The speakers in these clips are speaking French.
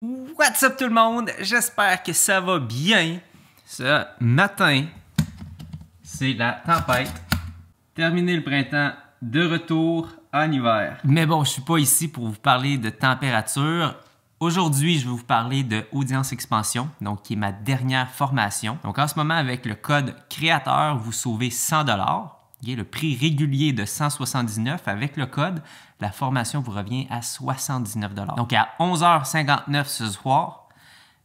What's up tout le monde? J'espère que ça va bien. Ce matin, c'est la tempête. Terminé le printemps, de retour en hiver. Mais bon, je suis pas ici pour vous parler de température. Aujourd'hui, je vais vous parler de Audience Expansion, donc qui est ma dernière formation. Donc en ce moment, avec le code créateur, vous sauvez 100 $. Okay, le prix régulier de 179 avec le code, la formation vous revient à 79 $. Donc à 11h59 ce soir,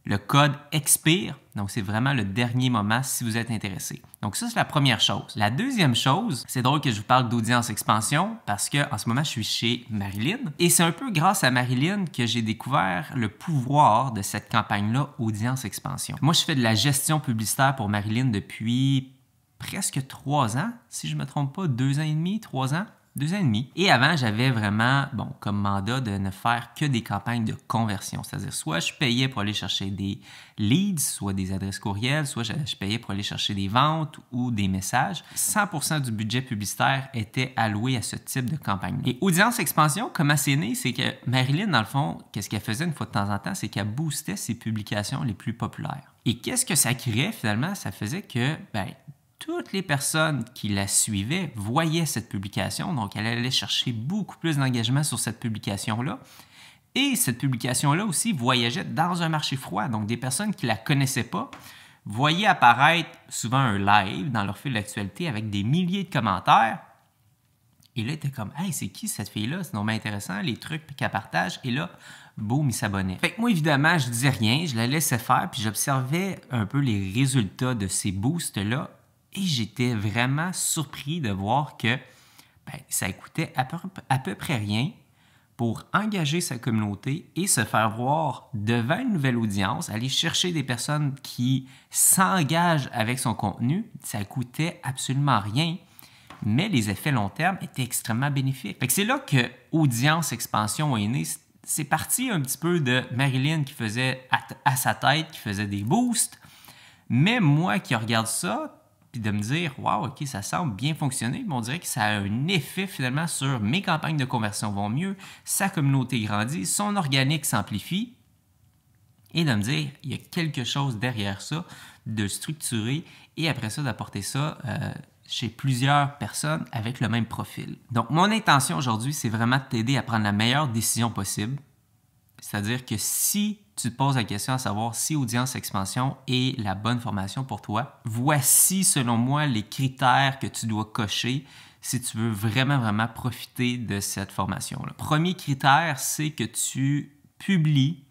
le code expire. Donc c'est vraiment le dernier moment si vous êtes intéressé. Donc ça, c'est la première chose. La deuxième chose, c'est drôle que je vous parle d'audience expansion parce qu'en ce moment, je suis chez Marilyn. Et c'est un peu grâce à Marilyn que j'ai découvert le pouvoir de cette campagne-là, audience expansion. Moi, je fais de la gestion publicitaire pour Marilyn depuis presque 3 ans, si je ne me trompe pas, 2 ans et demi, 3 ans, 2 ans et demi. Et avant, j'avais vraiment, comme mandat de ne faire que des campagnes de conversion. C'est-à-dire, soit je payais pour aller chercher des leads, soit des adresses courriels, soit je payais pour aller chercher des ventes ou des messages. 100% du budget publicitaire était alloué à ce type de campagne. Et Audience Expansion, comment c'est né? C'est que Marilyn, dans le fond, qu'est-ce qu'elle faisait une fois de temps en temps? C'est qu'elle boostait ses publications les plus populaires. Et qu'est-ce que ça créait finalement? Ça faisait que, toutes les personnes qui la suivaient voyaient cette publication, donc elle allait chercher beaucoup plus d'engagement sur cette publication-là. Et cette publication-là aussi voyageait dans un marché froid, donc des personnes qui ne la connaissaient pas voyaient apparaître souvent un live dans leur fil d'actualité avec des milliers de commentaires. Et là, ils étaient comme « Hey, c'est qui cette fille-là? C'est vraiment intéressant, les trucs qu'elle partage. » Et là, boum, ils s'abonnaient. Fait que moi, évidemment, je disais rien, je la laissais faire, puis j'observais un peu les résultats de ces boosts-là. Et j'étais vraiment surpris de voir que ça coûtait à peu près rien pour engager sa communauté et se faire voir devant une nouvelle audience, aller chercher des personnes qui s'engagent avec son contenu. Ça coûtait absolument rien, mais les effets long terme étaient extrêmement bénéfiques. Fait que c'est là que Audience Expansion est née. C'est parti un petit peu de Marilyn qui faisait à sa tête, qui faisait des boosts, mais moi qui regarde ça, puis de me dire « Wow, OK, ça semble bien fonctionner », mais on dirait que ça a un effet finalement sur mes campagnes de conversion vont mieux, sa communauté grandit, son organique s'amplifie, et de me dire il y a quelque chose derrière ça, de structurer, et après ça, d'apporter ça chez plusieurs personnes avec le même profil. Donc, mon intention aujourd'hui, c'est vraiment de t'aider à prendre la meilleure décision possible. C'est-à-dire que si tu te poses la question à savoir si Audience Expansion est la bonne formation pour toi, voici selon moi les critères que tu dois cocher si tu veux vraiment profiter de cette formation-là. Premier critère, c'est que tu publies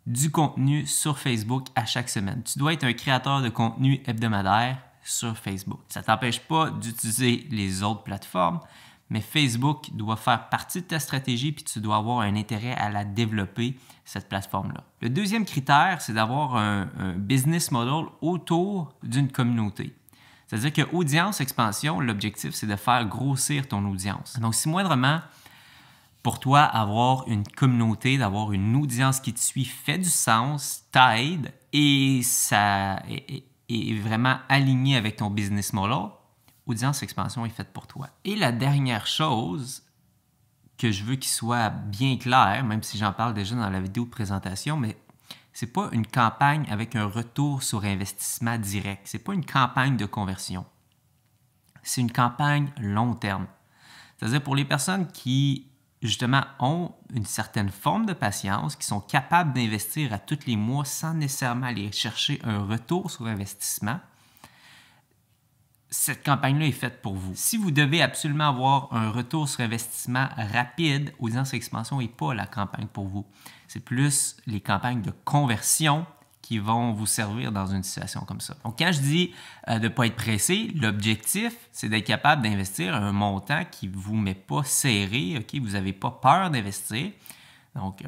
du contenu sur Facebook à chaque semaine. Tu dois être un créateur de contenu hebdomadaire sur Facebook. Ça ne t'empêche pas d'utiliser les autres plateformes, mais Facebook doit faire partie de ta stratégie puis tu dois avoir un intérêt à la développer, cette plateforme-là. Le deuxième critère, c'est d'avoir un business model autour d'une communauté. C'est-à-dire que Audience Expansion, l'objectif, c'est de faire grossir ton audience. Donc, si moindrement, pour toi, avoir une communauté, d'avoir une audience qui te suit fait du sens, t'aide et ça est vraiment aligné avec ton business model, Audience Expansion est faite pour toi. Et la dernière chose que je veux qu'il soit bien clair, même si j'en parle déjà dans la vidéo de présentation, mais c'est pas une campagne avec un retour sur investissement direct. C'est pas une campagne de conversion. C'est une campagne long terme. C'est-à-dire pour les personnes qui, justement, ont une certaine forme de patience, qui sont capables d'investir à tous les mois sans nécessairement aller chercher un retour sur investissement, cette campagne-là est faite pour vous. Si vous devez absolument avoir un retour sur investissement rapide, Audience Expansion n'est pas la campagne pour vous. C'est plus les campagnes de conversion qui vont vous servir dans une situation comme ça. Donc, quand je dis de ne pas être pressé, l'objectif, c'est d'être capable d'investir un montant qui ne vous met pas serré, okay? Vous n'avez pas peur d'investir. Donc,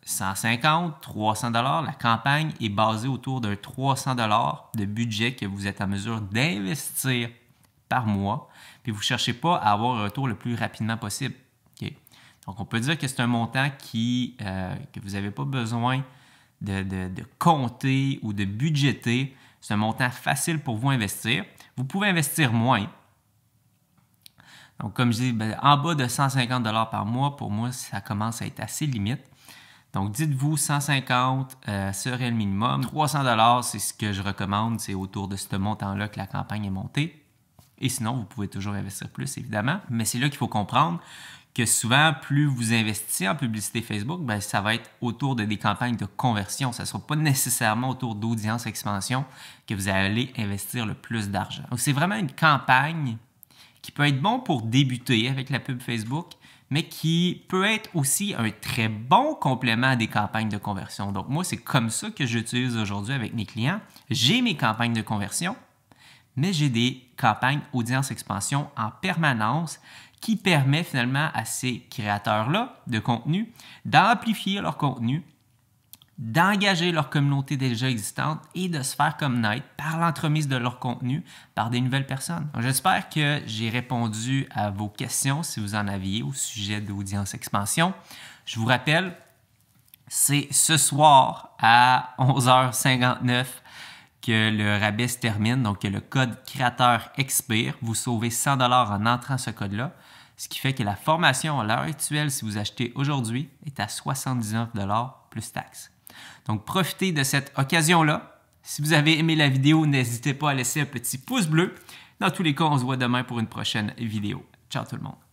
150, 300 $, la campagne est basée autour d'un 300 $ de budget que vous êtes en mesure d'investir par mois, puis vous ne cherchez pas à avoir un retour le plus rapidement possible. Okay? Donc, on peut dire que c'est un montant que vous n'avez pas besoin de compter ou de budgéter. C'est un montant facile pour vous investir. Vous pouvez investir moins. Donc, comme je dis, en bas de 150 $ par mois, pour moi, ça commence à être assez limite. Donc, dites-vous 150 serait le minimum. 300 $, c'est ce que je recommande. C'est autour de ce montant-là que la campagne est montée. Et sinon, vous pouvez toujours investir plus, évidemment. Mais c'est là qu'il faut comprendre que souvent, plus vous investissez en publicité Facebook, bien, ça va être autour de des campagnes de conversion. Ça ne sera pas nécessairement autour d'audience expansion que vous allez investir le plus d'argent. Donc, c'est vraiment une campagne qui peut être bon pour débuter avec la pub Facebook, mais qui peut être aussi un très bon complément à des campagnes de conversion. Donc, moi, c'est comme ça que j'utilise aujourd'hui avec mes clients. J'ai mes campagnes de conversion, mais j'ai des campagnes audience expansion en permanence qui permet finalement à ces créateurs-là de contenu d'amplifier leur contenu, d'engager leur communauté déjà existante et de se faire connaître par l'entremise de leur contenu par des nouvelles personnes. J'espère que j'ai répondu à vos questions si vous en aviez au sujet d'audience expansion. Je vous rappelle, c'est ce soir à 11h59 que le rabais se termine, donc que le code créateur expire. Vous sauvez 100 $ en entrant ce code-là, ce qui fait que la formation à l'heure actuelle, si vous achetez aujourd'hui, est à 79 $ plus taxes. Donc, profitez de cette occasion-là. Si vous avez aimé la vidéo, n'hésitez pas à laisser un petit pouce bleu. Dans tous les cas, on se voit demain pour une prochaine vidéo. Ciao tout le monde!